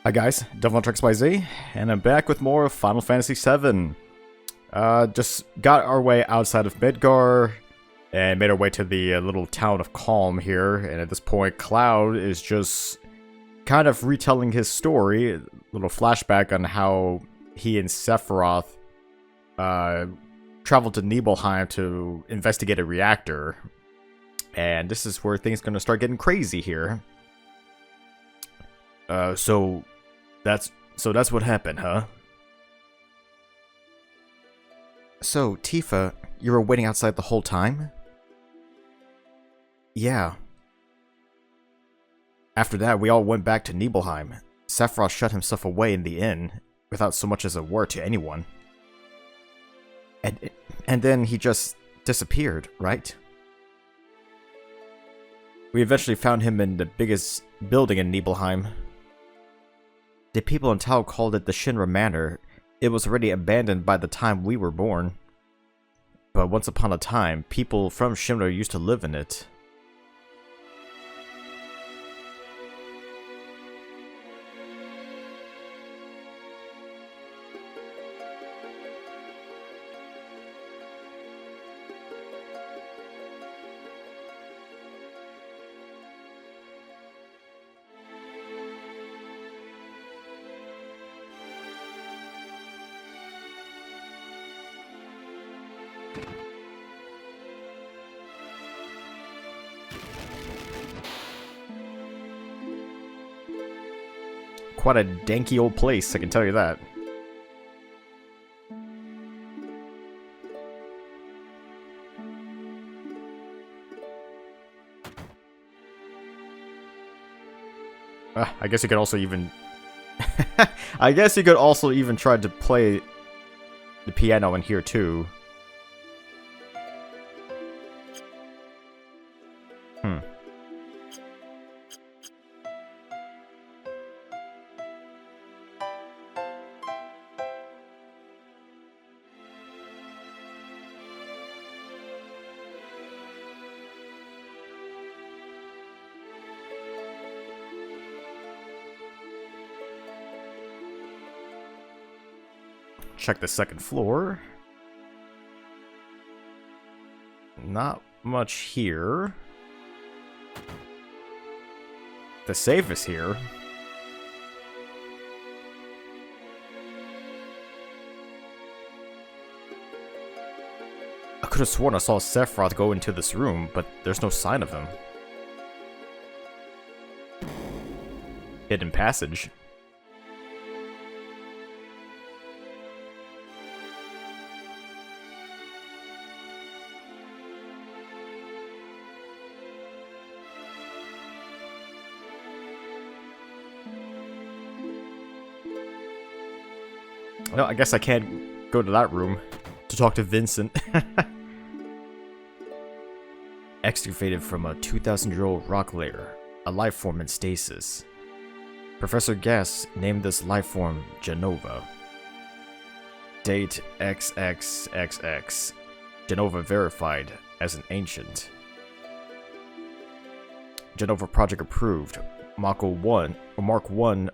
Hi guys, DevilHunterXYZ, and I'm back with more of Final Fantasy VII. Just got our way outside of Midgar, and made our way to the little town of Calm here, and at this point Cloud is just kind of retelling his story, a little flashback on how he and Sephiroth traveled to Nibelheim to investigate a reactor. And this is where things are going to start getting crazy here. So that's what happened, huh? So, Tifa, you were waiting outside the whole time? Yeah. After that, we all went back to Nibelheim. Sephiroth shut himself away in the inn, without so much as a word to anyone. And then he just disappeared, right? We eventually found him in the biggest building in Nibelheim. The people in Tao called it the Shinra Manor. It was already abandoned by the time we were born. But once upon a time, people from Shinra used to live in it. Quite a danky old place, I can tell you that. I guess you could also even... I guess you could also even try to play the piano in here too. Check the second floor. Not much here. The safe is here. I could have sworn I saw Sephiroth go into this room, but there's no sign of him. Hidden passage. Well, I guess I can't go to that room to talk to Vincent. Excavated from a 2,000-year-old rock layer, a life form in stasis. Professor Guest named this life form Genova. Date XXXX. Genova verified as an ancient. Genova project approved. Mako 1 or Mark 1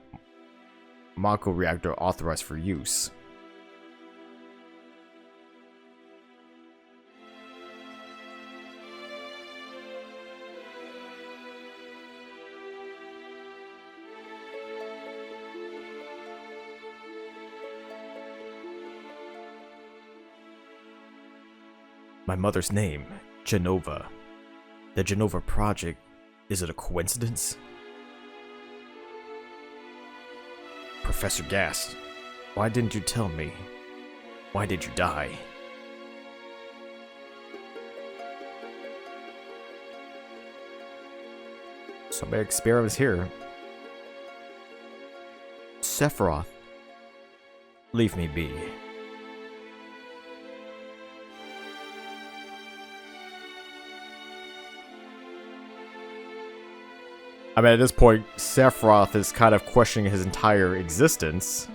Mako reactor authorized for use. My mother's name, Genova. The Genova project, is it a coincidence? Professor Gast, why didn't you tell me? Why did you die? So my experiments here. Sephiroth, leave me be. I mean, at this point, Sephiroth is kind of questioning his entire existence.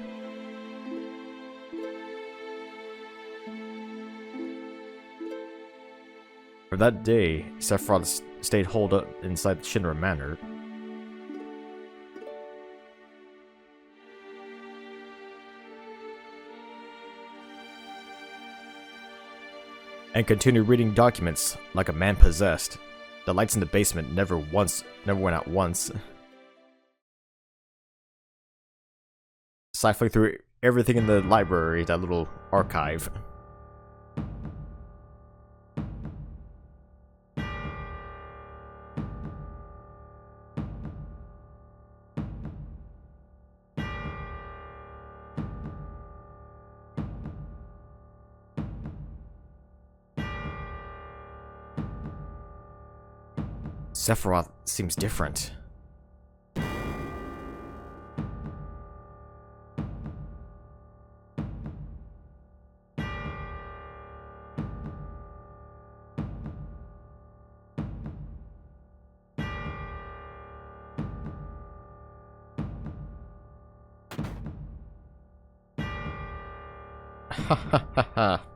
For that day, Sephiroth stayed holed up inside the Shinra Manor. and continued reading documents like a man possessed. The lights in the basement never went out once. Siphoning through everything in the library, that little archive. Sephiroth seems different. Ha ha ha ha.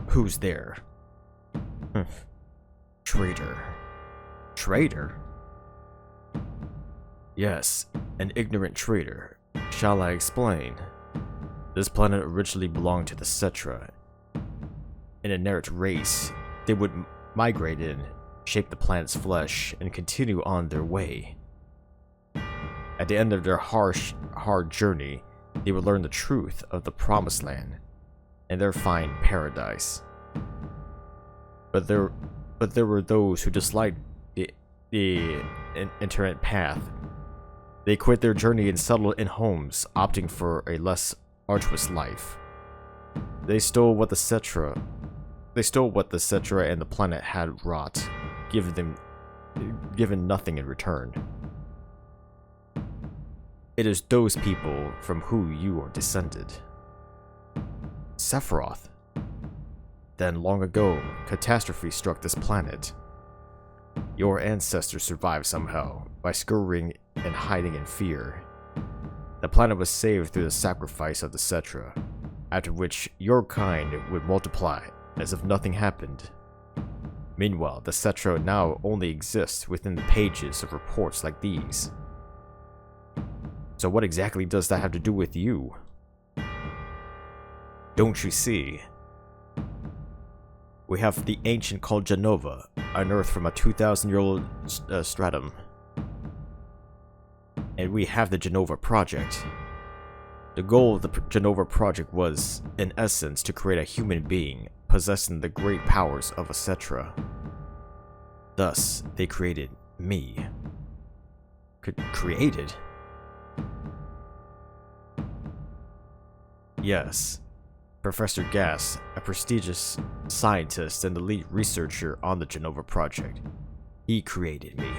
Who's there? Traitor. Traitor? Yes, an ignorant traitor. Shall I explain? This planet originally belonged to the Cetra. An inert race. They would migrate in, shape the planet's flesh, and continue on their way. At the end of their hard journey, they would learn the truth of the Promised Land and their fine paradise. But there were those who disliked the internet path. They quit their journey and settled in homes, opting for a less arduous life. They stole what the Cetra and the planet had wrought, given nothing in return. It is those people from who you are descended. Sephiroth. Then, long ago, catastrophe struck this planet. Your ancestors survived somehow, by scurrying and hiding in fear. The planet was saved through the sacrifice of the Cetra, after which your kind would multiply as if nothing happened. Meanwhile, the Cetra now only exists within the pages of reports like these. So what exactly does that have to do with you? Don't you see? We have the ancient called Genova, unearthed from a 2,000-year-old stratum. And we have the Genova Project. The goal of the Genova Project was, in essence, to create a human being possessing the great powers of a Cetra. Thus, they created me. Created? Yes. Professor Gass, a prestigious scientist and the lead researcher on the Genova Project. He created me.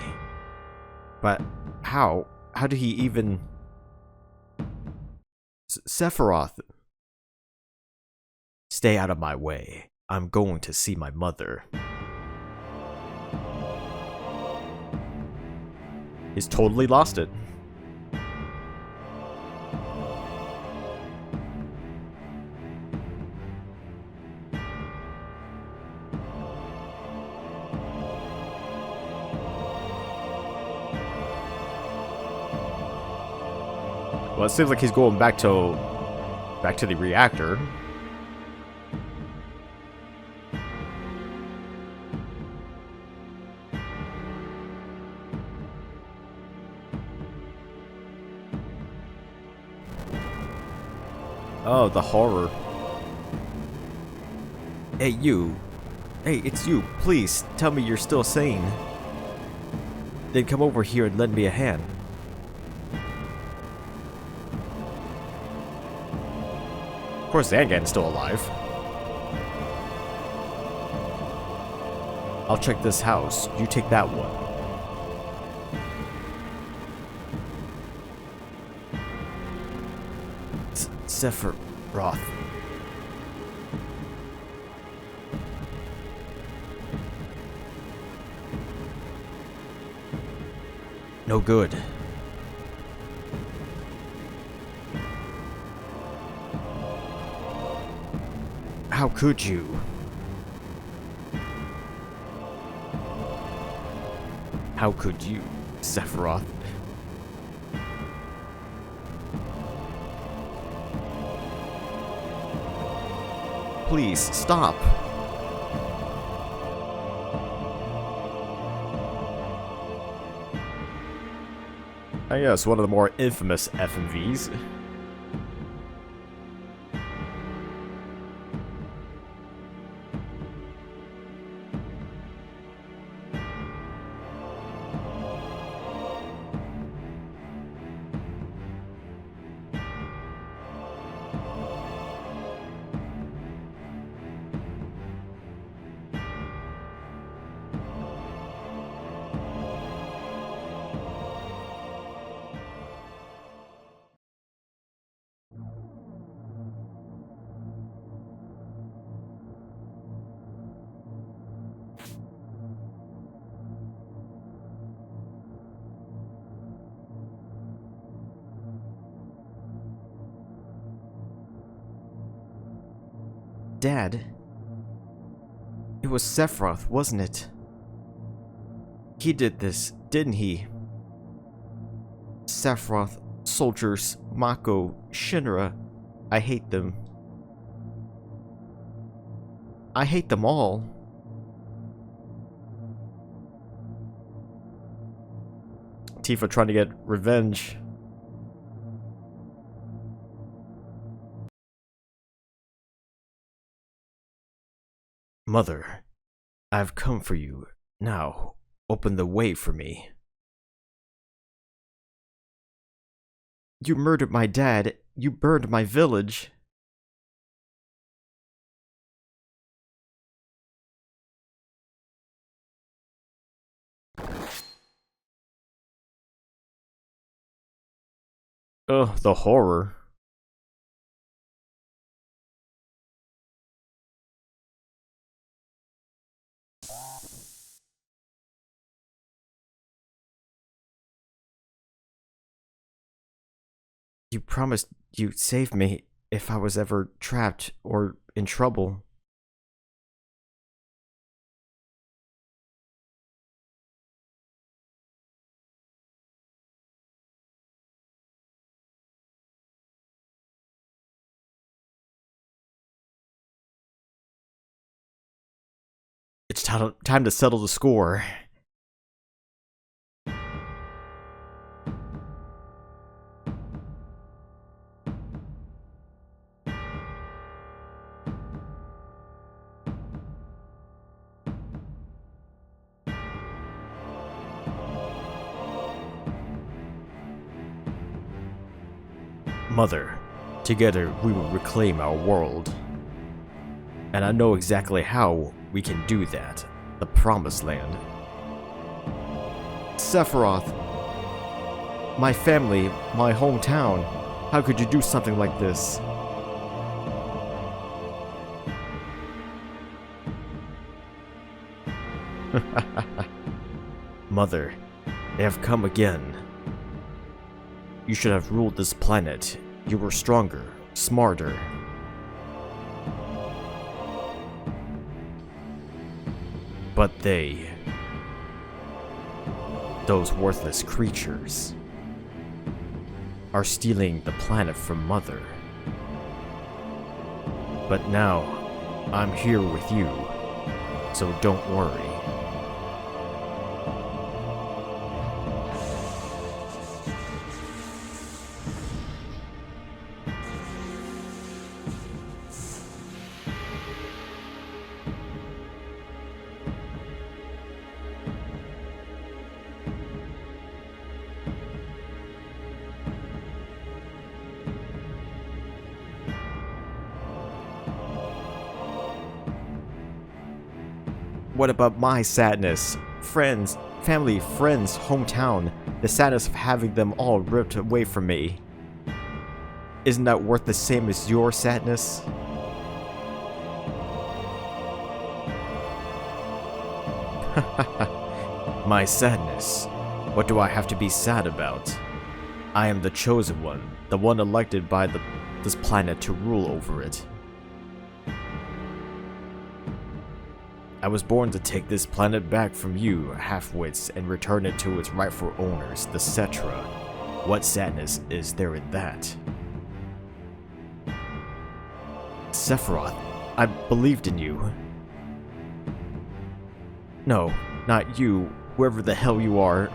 But how? How did he even... Sephiroth. Stay out of my way. I'm going to see my mother. He's totally lost it. Well, it seems like he's going back to the reactor. Oh, the horror. Hey, you. Hey, it's you. Please, tell me you're still sane. Then come over here and lend me a hand. Of course, Zangan's still alive. I'll check this house. You take that one. Sephiroth. No good. How could you? How could you, Sephiroth? Please, stop. Oh yes, one of the more infamous FMVs. Dad, it was Sephiroth, wasn't it? He did this, didn't he? Sephiroth, soldiers, Mako, Shinra, I hate them. I hate them all. Tifa trying to get revenge. Mother, I've come for you. Now, open the way for me. You murdered my dad. You burned my village. Ugh, the horror. You promised you'd save me if I was ever trapped or in trouble. It's time to settle the score. Mother, together we will reclaim our world. And I know exactly how we can do that. The Promised Land. Sephiroth! My family, my hometown. How could you do something like this? Mother, they have come again. You should have ruled this planet. You were stronger, smarter. But they... those worthless creatures... are stealing the planet from Mother. But now, I'm here with you, so don't worry. What about my sadness? Friends, family, friends, hometown. The sadness of having them all ripped away from me. Isn't that worth the same as your sadness? My sadness. What do I have to be sad about? I am the chosen one, the one elected by this planet to rule over it. I was born to take this planet back from you, half-wits, and return it to its rightful owners, the Cetra. What sadness is there in that? Sephiroth, I believed in you. No, not you, whoever the hell you are.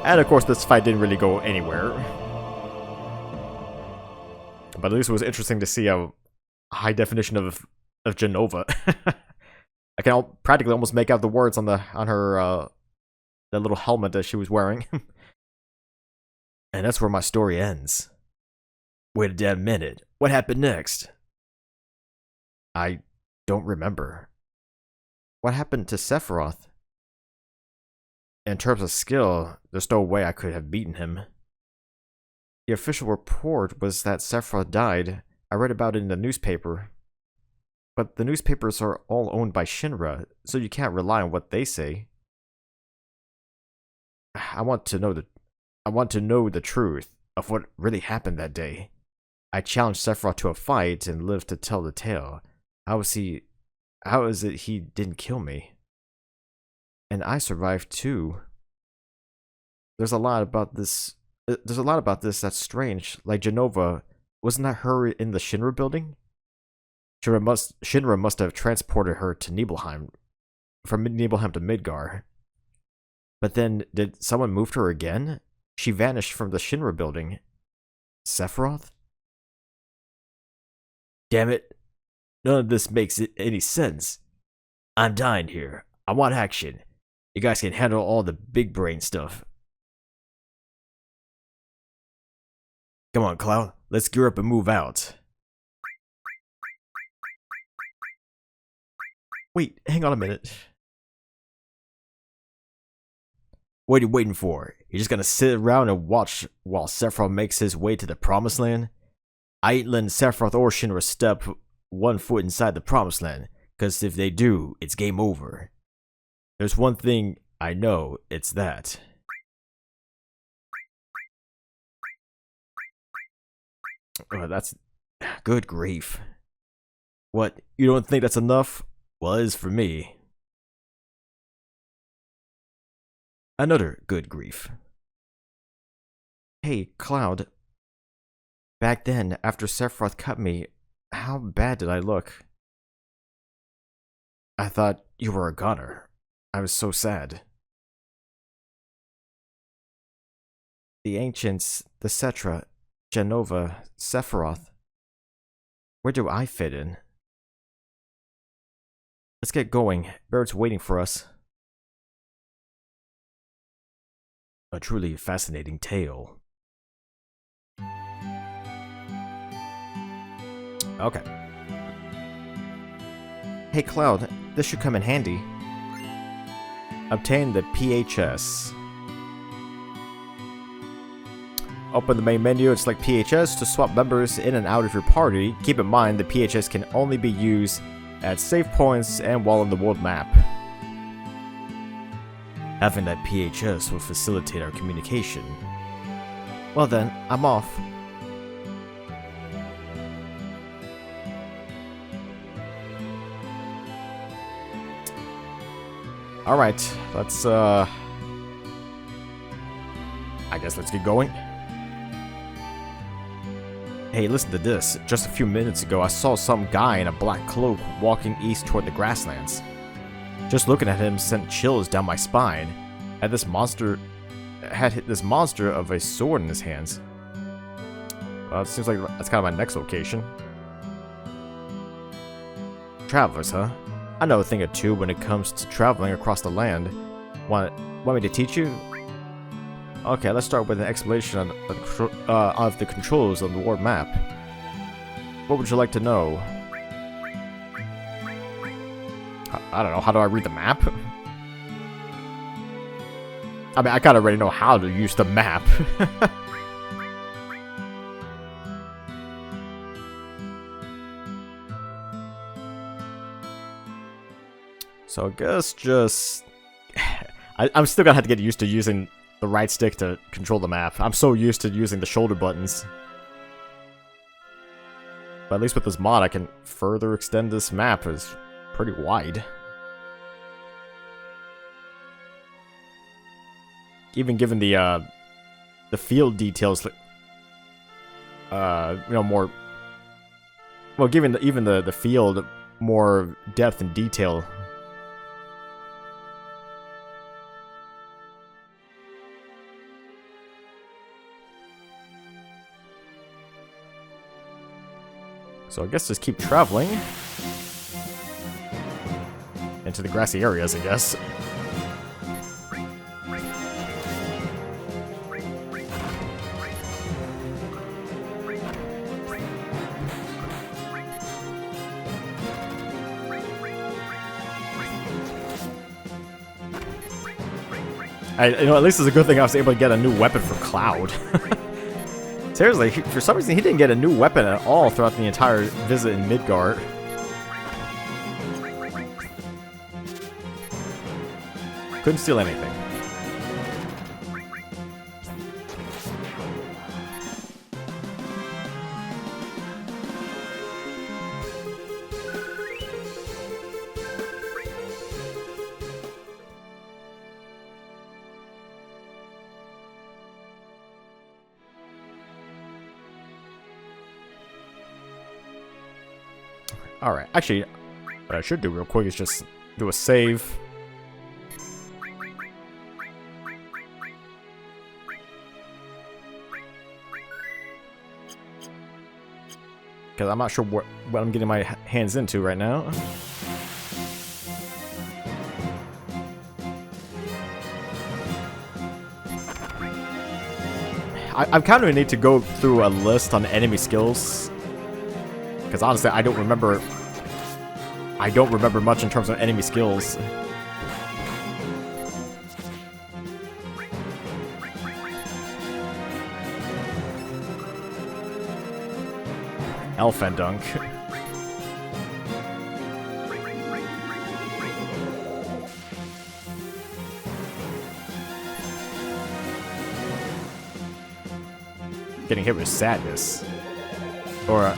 And of course, this fight didn't really go anywhere. But at least it was interesting to see a high definition of Jenova. I can practically almost make out the words on her that little helmet that she was wearing. And that's where my story ends. Wait a damn minute. What happened next? I don't remember. What happened to Sephiroth? In terms of skill, there's no way I could have beaten him. The official report was that Sephiroth died. I read about it in the newspaper. But the newspapers are all owned by Shinra, so you can't rely on what they say. I want to know the truth of what really happened that day. I challenged Sephiroth to a fight and lived to tell the tale. How is it he didn't kill me? And I survived too. There's a lot about this that's strange. Like Jenova, wasn't that her in the Shinra building? Shinra must have transported her to Nibelheim, from Nibelheim to Midgar. But then, did someone move her again? She vanished from the Shinra building. Sephiroth? Damn it. None of this makes any sense. I'm dying here. I want action. You guys can handle all the big brain stuff. Come on, Cloud. Let's gear up and move out. Wait, hang on a minute. What are you waiting for? You're just gonna sit around and watch while Sephiroth makes his way to the Promised Land? I ain't letting Sephiroth or Shinra step one foot inside the Promised Land, cause if they do, it's game over. There's one thing I know, it's that. Oh, that's... good grief. What, you don't think that's enough? Well, it is for me. Another good grief. Hey, Cloud. Back then, after Sephiroth cut me, how bad did I look? I thought you were a goner. I was so sad. The ancients, the Cetra, Jenova, Sephiroth. Where do I fit in? Let's get going. Barrett's waiting for us. A truly fascinating tale. Okay. Hey Cloud, this should come in handy. Obtain the PHS. Open the main menu and select PHS to swap members in and out of your party. Keep in mind the PHS can only be used at save points and while on the world map. Having that PHS will facilitate our communication. Well then, I'm off. Alright, let's I guess let's get going. Hey, listen to this. Just a few minutes ago, I saw some guy in a black cloak walking east toward the grasslands. Just looking at him sent chills down my spine. Had this monster of a sword in his hands. Well, it seems like that's kind of my next location. Travelers, huh? I know a thing or two when it comes to traveling across the land. Want me to teach you? Okay, let's start with an explanation of the controls on the world map. What would you like to know? I don't know, how do I read the map? I mean, I kind of already know how to use the map. So I guess just... I'm still gonna have to get used to using the right stick to control the map. I'm so used to using the shoulder buttons. But at least with this mod, I can further extend this map. It's pretty wide. Even given the field details you know, more, well, giving even the field more depth and detail. So I guess just keep traveling into the grassy areas, I guess. You know, at least it's a good thing I was able to get a new weapon for Cloud. Seriously, for some reason he didn't get a new weapon at all throughout the entire visit in Midgard. Couldn't steal anything. Alright, actually, what I should do real quick is just do a save. Because I'm not sure what I'm getting my hands into right now. I kind of need to go through a list on enemy skills. Because honestly, I don't remember much in terms of enemy skills. Elfendunk. Getting hit with sadness. Or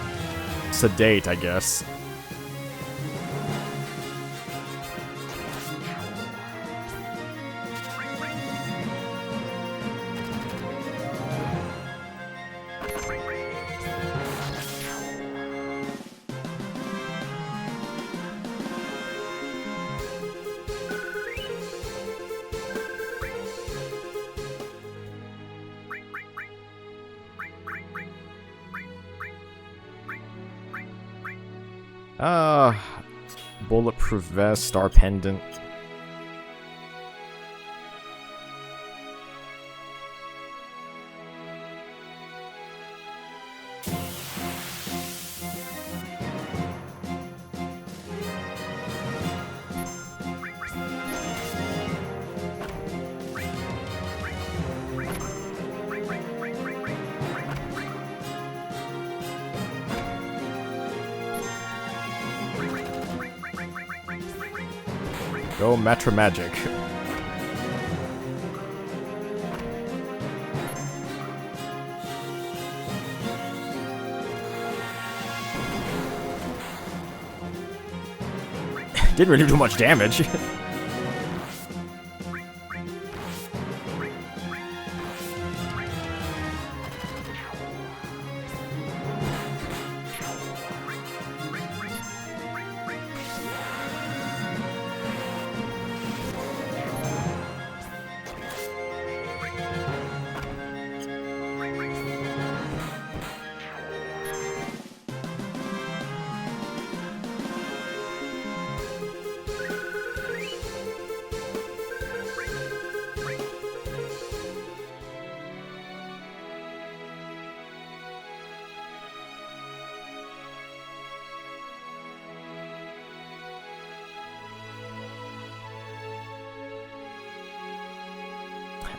sedate, I guess. Bulletproof vest, star pendant. Go Metro Magic. Didn't really do much damage.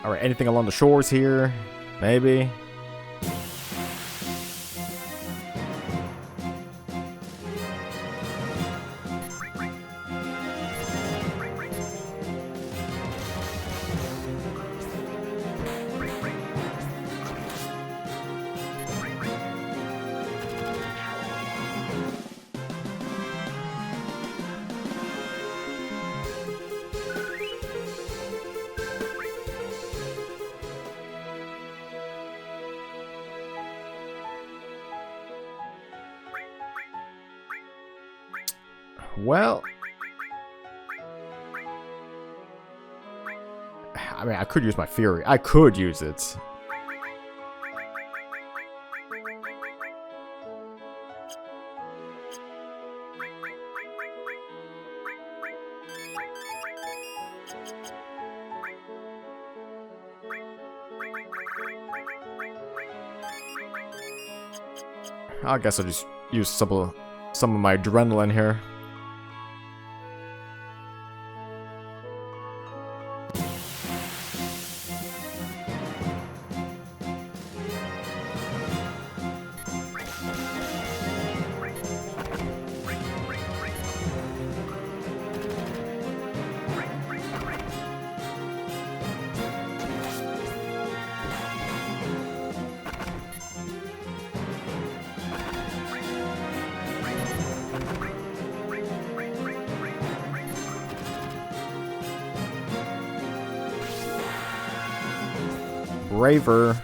Alright, anything along the shores here? Maybe. Well, I mean, I could use my Fury. I could use it. I guess I'll just use some of my adrenaline here. Braver.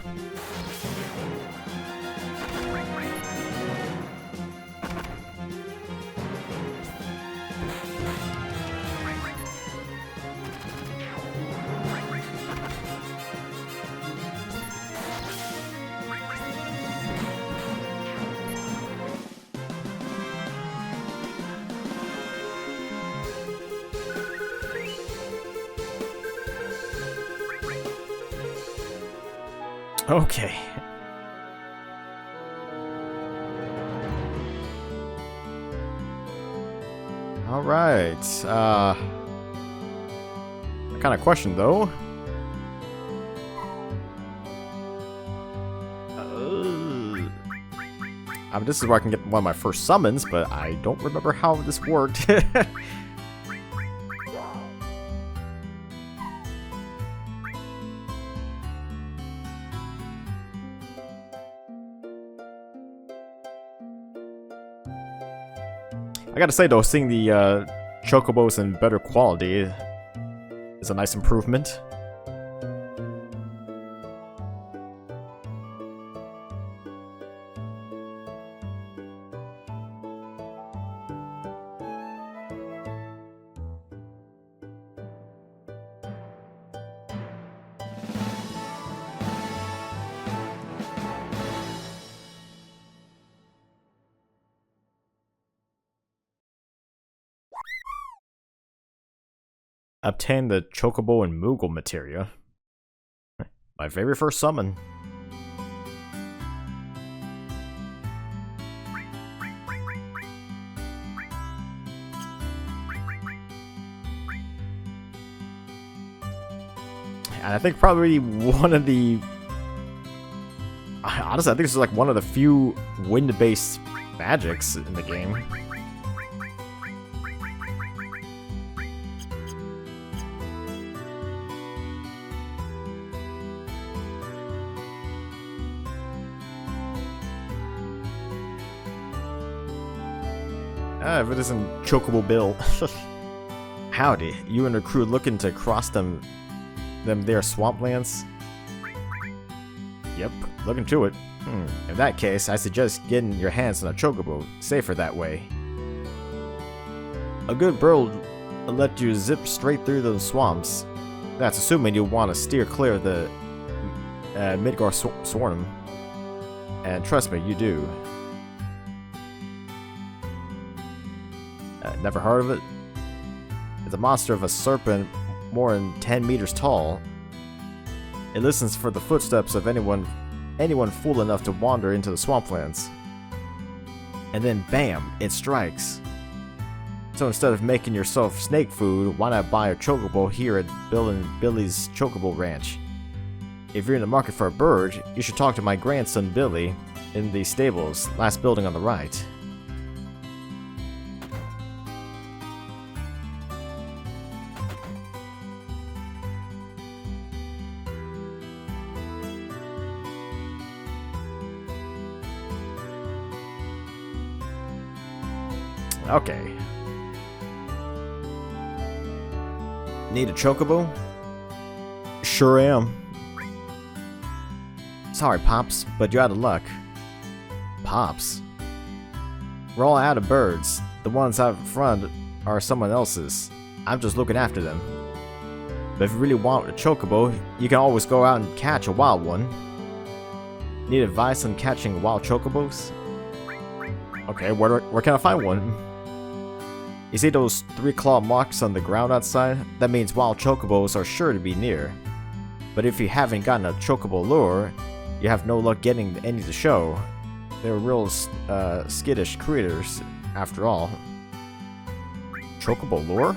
Okay. All right. Kind of question though. I mean, this is where I can get one of my first summons, but I don't remember how this worked. I gotta say though, seeing the Chocobos in better quality is a nice improvement. Obtain the Chocobo and Moogle materia. My very first summon. And I think probably one of the... Honestly, I think this is like one of the few wind-based magics in the game. If it isn't Chocobo Bill. Howdy, you and your crew looking to cross them there swamplands? Yep, looking to it. In that case, I suggest getting your hands on a Chocobo, safer that way. A good bird will let you zip straight through those swamps. That's assuming you want to steer clear of the Midgar Swarm. And trust me, you do. Never heard of it? It's a monster of a serpent more than 10 meters tall. It listens for the footsteps of anyone fool enough to wander into the swamplands. And then bam, it strikes. So instead of making yourself snake food, why not buy a Chocobo here at Bill and Billy's Chocobo Ranch? If you're in the market for a bird, you should talk to my grandson Billy in the stables, last building on the right. Okay. Need a Chocobo? Sure am. Sorry, Pops, but you're out of luck. Pops? We're all out of birds. The ones out front are someone else's. I'm just looking after them. But if you really want a chocobo, you can always go out and catch a wild one. Need advice on catching wild chocobos? Okay, where can I find one? You see those 3 claw marks on the ground outside? That means wild chocobos are sure to be near. But if you haven't gotten a chocobo lure, you have no luck getting any to show. They're real skittish critters, after all. Chocobo lure?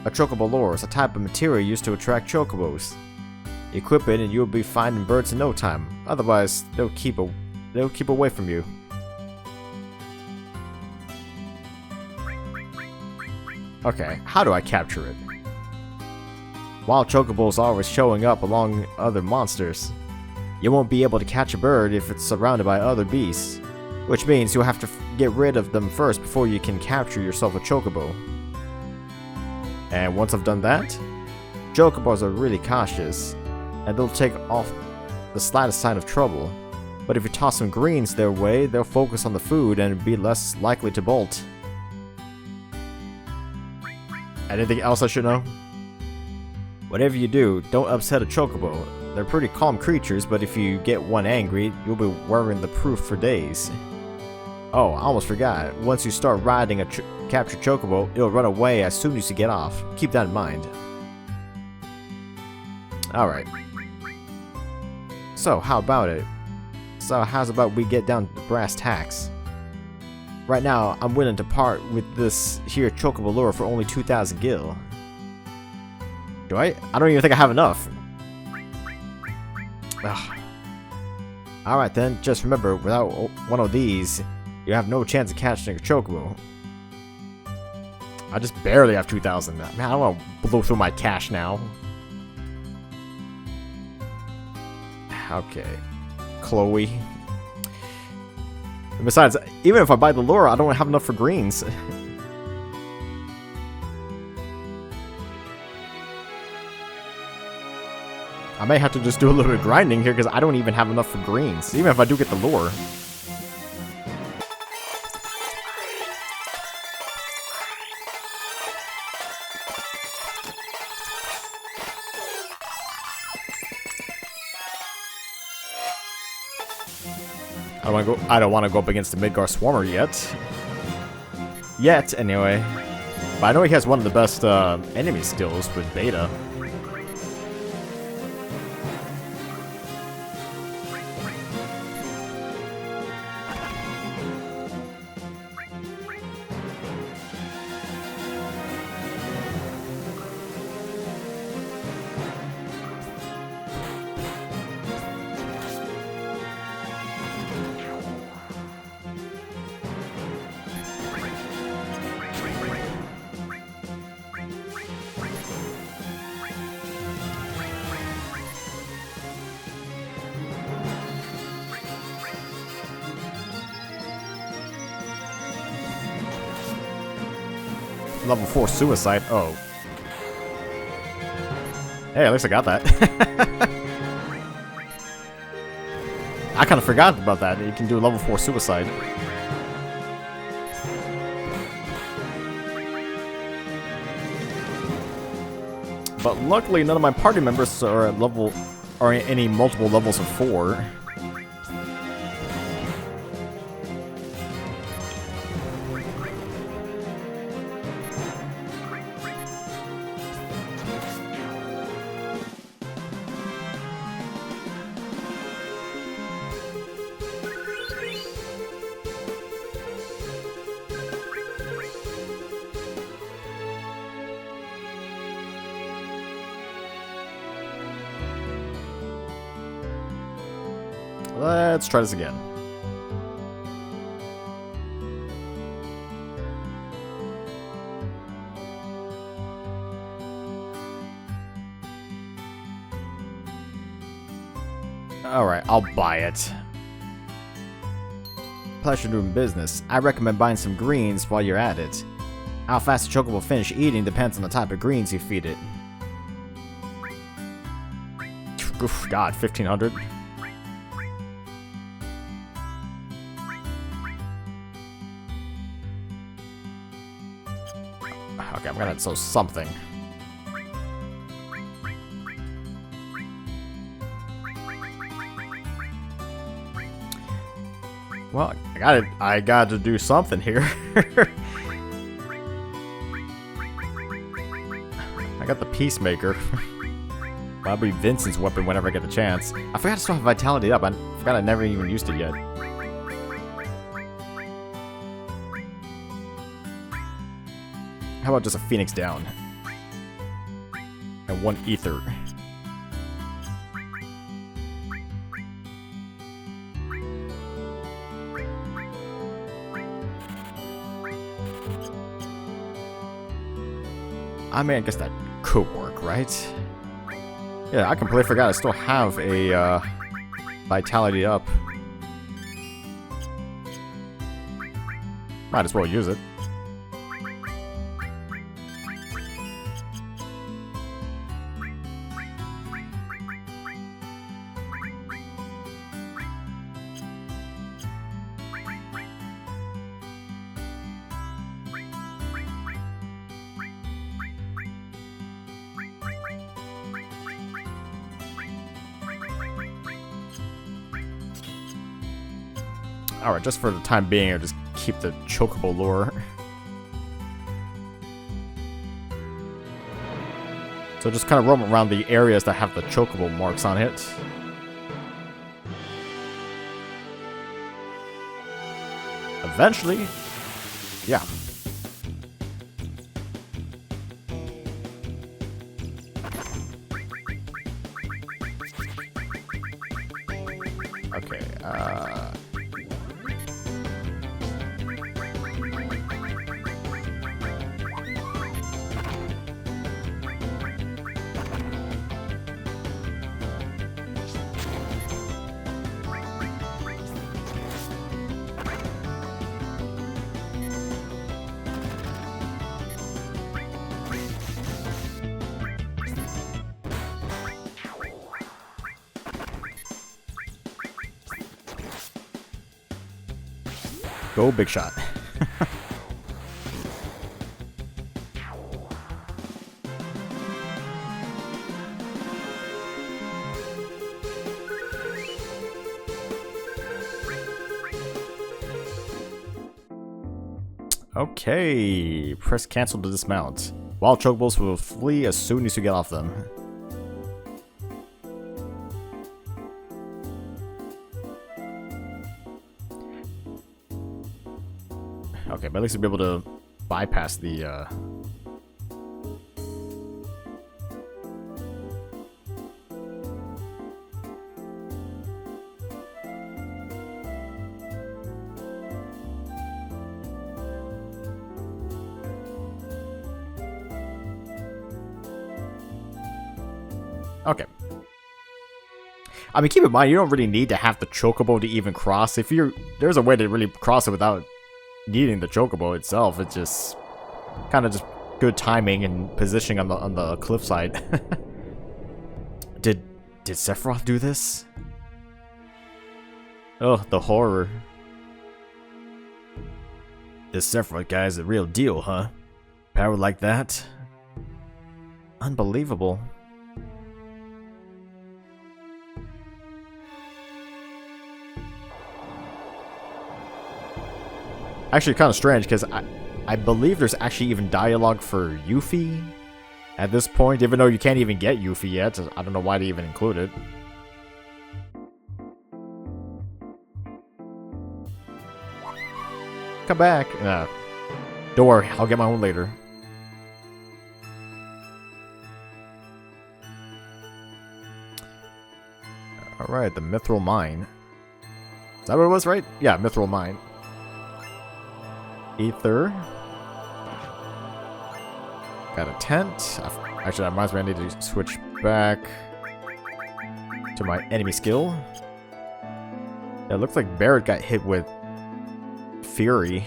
A chocobo lure is a type of material used to attract chocobos. Equip it and you'll be finding birds in no time. Otherwise, they'll keep away from you. Okay, how do I capture it? Wild chocobos are always showing up along other monsters. You won't be able to catch a bird if it's surrounded by other beasts, which means you'll have to get rid of them first before you can capture yourself a chocobo. And once I've done that, chocobos are really cautious, and they'll take off the slightest sign of trouble. But if you toss some greens their way, they'll focus on the food and be less likely to bolt. Anything else I should know? Whatever you do, don't upset a chocobo. They're pretty calm creatures, but if you get one angry, you'll be wearing the proof for days. Oh, I almost forgot. Once you start riding a captured chocobo, it'll run away as soon as you get off. Keep that in mind. Alright. So, how about it? How's about we get down to brass tacks? Right now, I'm willing to part with this here chocobo lure for only 2,000 gil. Do I? I don't even think I have enough. Alright then, just remember, without one of these, you have no chance of catching a chocobo. I just barely have 2,000. Man, I don't want to blow through my cash now. Okay. Chloe. And besides, even if I buy the lure, I don't have enough for greens. I may have to just do a little bit of grinding here because I don't even have enough for greens, even if I do get the lure. I don't want to go up against the Midgar Swarmer yet. Anyway. But I know he has one of the best enemy skills with Beta. Level 4 suicide. Oh. Hey, at least I got that. I kind of forgot about that. You can do level 4 suicide. But luckily, none of my party members are at level, or any multiple levels of 4. Let's try this again. Alright, I'll buy it. Pleasure doing business. I recommend buying some greens while you're at it. How fast a chocobo will finish eating depends on the type of greens you feed it. Oof, God, 1,500. gotta sell something. Well, I got to do something here. I got the Peacemaker. That'll be Vincent's weapon whenever I get the chance. I forgot to still have Vitality up. I forgot I never even used it yet. How about just a Phoenix down? And 1 Ether. I mean, I guess that could work, right? Yeah, I completely forgot I still have a Vitality up. Might as well use it. Alright, just for the time being, I'll just keep the Chocobo lure. So just kind of roam around the areas that have the Chocobo marks on it. Eventually, yeah. Okay, go big shot. Okay, press cancel to dismount. Wild Chocobos will flee as soon as you get off them. Okay, but at least we'll be able to bypass the, Okay. I mean, keep in mind, you don't really need to have the Chocobo to even cross. If there's a way to really cross it without needing the Chocobo itself. It's just kind of just good timing and positioning on the cliffside. Did Sephiroth do this? Oh, the horror. This Sephiroth guy is the real deal, huh? Power like that? Unbelievable. Actually, kind of strange, because I believe there's actually even dialogue for Yuffie at this point, even though you can't even get Yuffie yet. I don't know why they even include it. Come back. Don't worry, I'll get my own later. Alright, the Mythril Mine. Is that what it was, right? Yeah, Mythril Mine. Ether. Got a tent. Actually, that reminds me I need to switch back to my enemy skill. Yeah, it looks like Barrett got hit with Fury.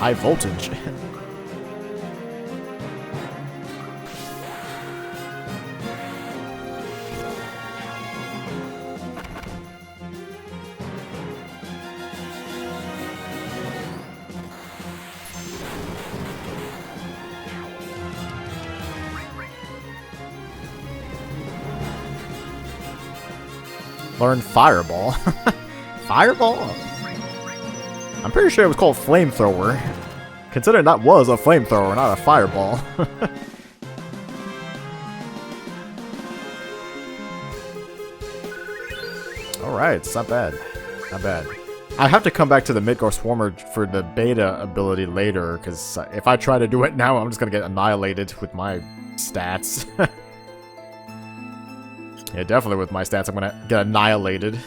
high voltage. Learn Fireball. Fireball? I'm pretty sure it was called Flamethrower. Considering that was a flamethrower, not a fireball. Alright, it's not bad. Not bad. I have to come back to the Midgar Swarmer for the beta ability later, because if I try to do it now, I'm just going to get annihilated with my stats. Yeah, definitely with my stats, I'm going to get annihilated.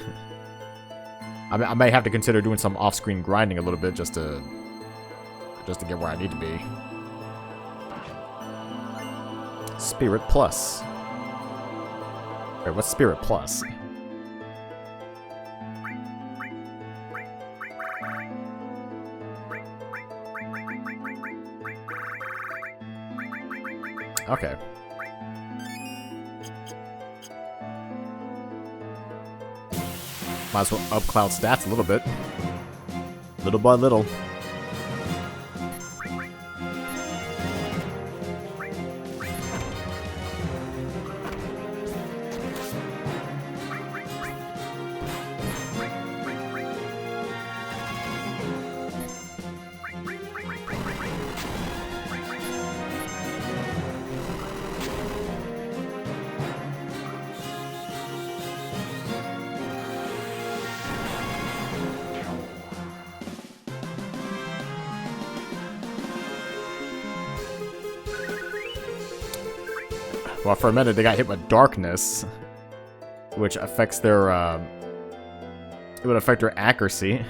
I may have to consider doing some off-screen grinding a little bit just to get where I need to be. Spirit Plus. Wait, what's Spirit Plus? Okay. Might as well up Cloud stats a little bit. Little by little. Well, for a minute they got hit with darkness, which affects their, it would affect their accuracy.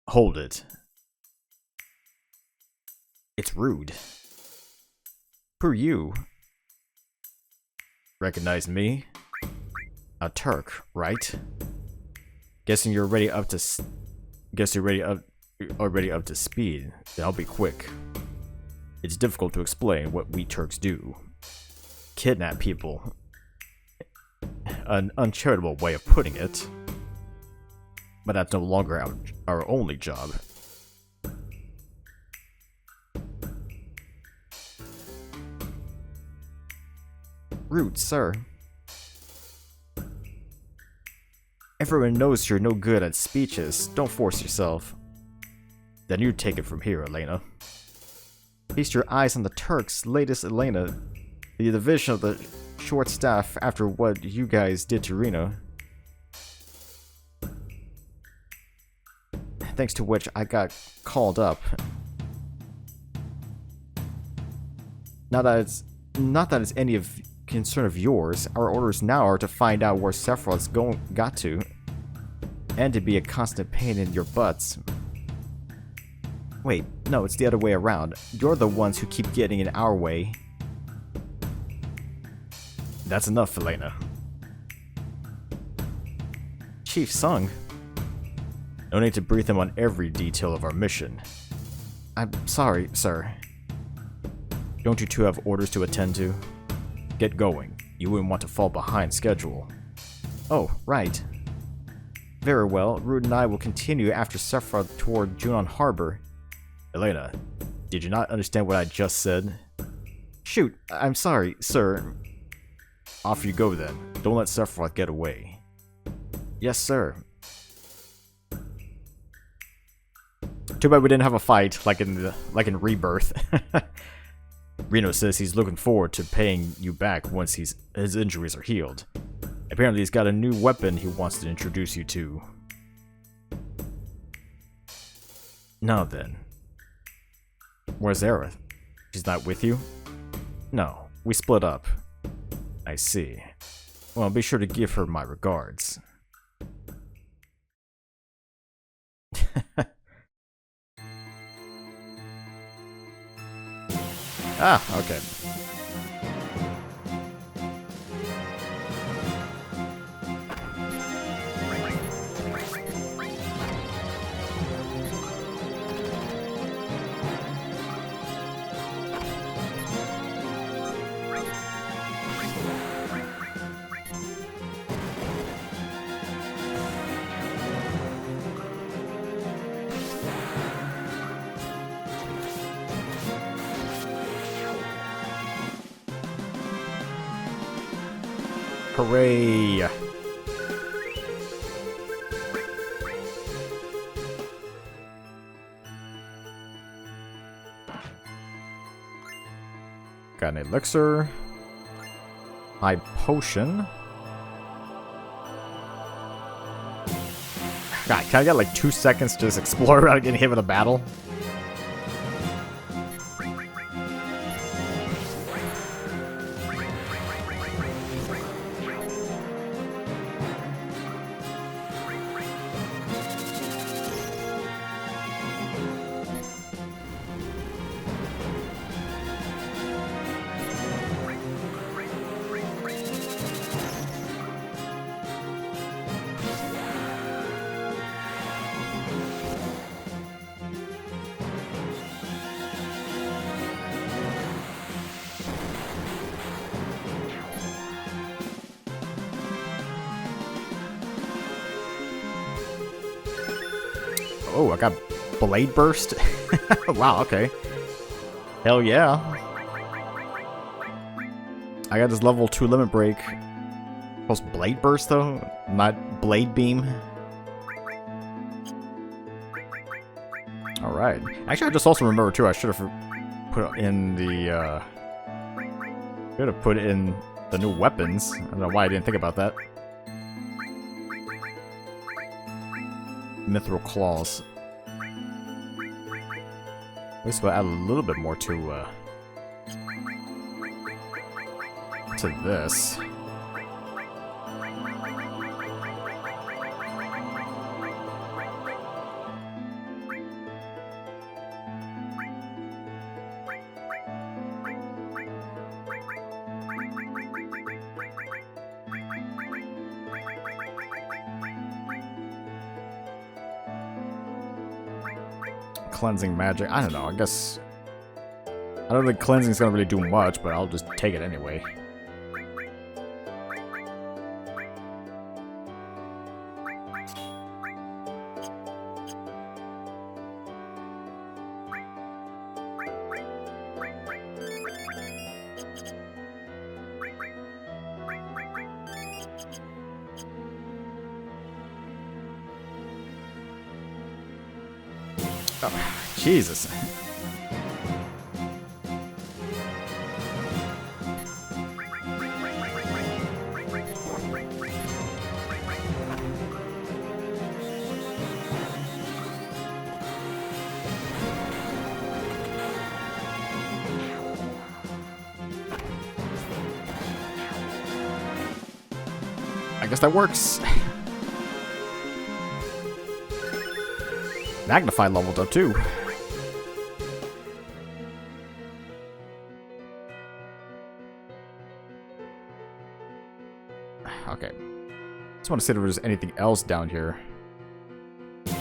Hold it. It's rude. Who are you? Recognize me? A Turk, right? Guessing you're already up to speed. Then I'll be quick. It's difficult to explain what we Turks do. Kidnap people. An uncharitable way of putting it. But that's no longer our only job. Rude, sir. Everyone knows you're no good at speeches. Don't force yourself. Then you take it from here, Elena. Feast your eyes on the Turks' latest Elena, the division of the short staff after what you guys did to Reno. Thanks to which I got called up. Not that it's any of concern of yours. Our orders now are to find out where Sephiroth's got to, and to be a constant pain in your butts. Wait, no, it's the other way around. You're the ones who keep getting in our way. That's enough, Elena. Chief Sung. No need to brief them on every detail of our mission. I'm sorry, sir. Don't you two have orders to attend to? Get going. You wouldn't want to fall behind schedule. Oh, right. Very well, Rude and I will continue after Sephiroth toward Junon Harbor. Elena, did you not understand what I just said? Shoot, I'm sorry, sir. Off you go then. Don't let Sephiroth get away. Yes, sir. Too bad we didn't have a fight like in Rebirth. Reno says he's looking forward to paying you back once his injuries are healed. Apparently he's got a new weapon he wants to introduce you to. Now then. Where's Aerith? She's not with you? No, we split up. I see. Well, be sure to give her my regards. Ah, okay. Hooray! Got an elixir. High potion. God, can I get like 2 seconds to just explore without getting hit with a battle? Oh, I got Blade Burst? Wow, okay. Hell yeah. I got this level 2 Limit Break. Post Blade Burst, though? Not Blade Beam? Alright. Actually, I just also remember, too, I should have put in the, should have put in the new weapons. I don't know why I didn't think about that. Mythril Claws. At least we'll add a little bit more to this. Cleansing magic. I don't know. I guess I don't think cleansing's gonna really do much, but I'll just take it anyway. Oh, Jesus. I guess that works. Magnify leveled up too. Okay. Just want to see if there's anything else down here. Yeah,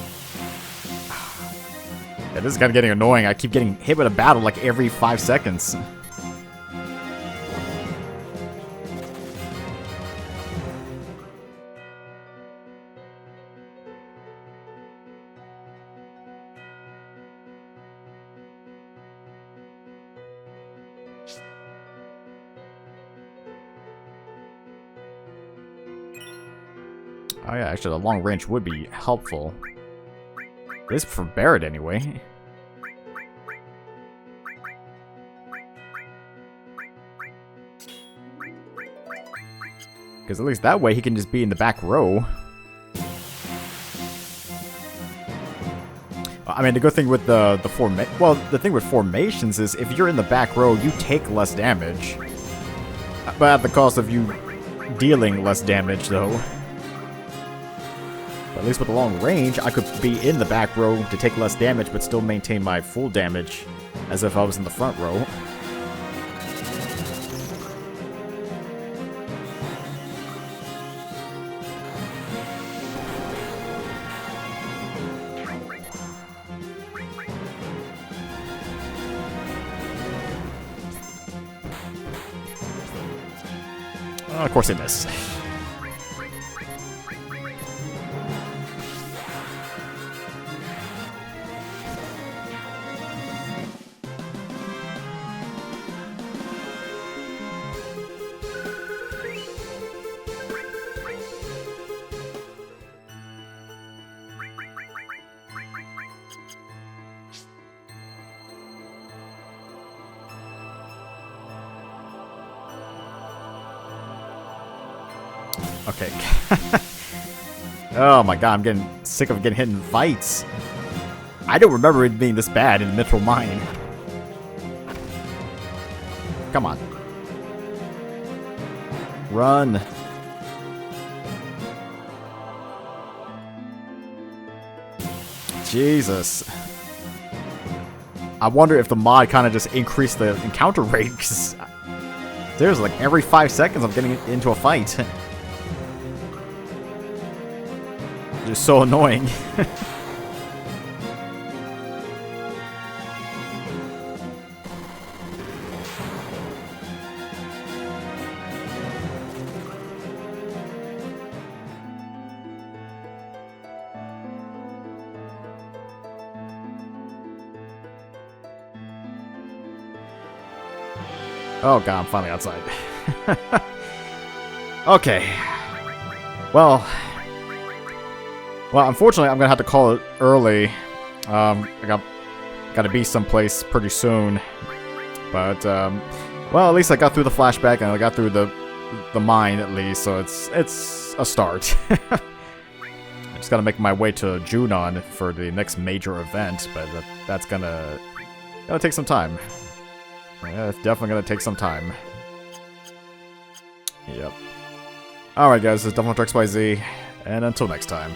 this is kind of getting annoying. I keep getting hit with a battle like every 5 seconds. Oh yeah, actually the long range would be helpful. At least for Barret anyway. Because at least that way he can just be in the back row. I mean, the good thing with the thing with formations is if you're in the back row, you take less damage. But at the cost of you dealing less damage, though. But at least with the long range, I could be in the back row to take less damage, but still maintain my full damage as if I was in the front row. Of course I miss. Okay. Oh my god, I'm getting sick of getting hit in fights. I don't remember it being this bad in Mythril Mine. Come on. Run. Jesus. I wonder if the mod kind of just increased the encounter rate, because there's like every 5 seconds I'm getting into a fight. Just so annoying. Oh god, I'm finally outside. Okay. Well, unfortunately, I'm gonna have to call it early. I gotta be someplace pretty soon. But well, at least I got through the flashback and I got through the mine at least, so it's a start. I just gotta make my way to Junon for the next major event, but that's gonna take some time. Yeah, it's definitely gonna take some time. Yep. Alright guys, this is DevilHunterXYZ, and until next time.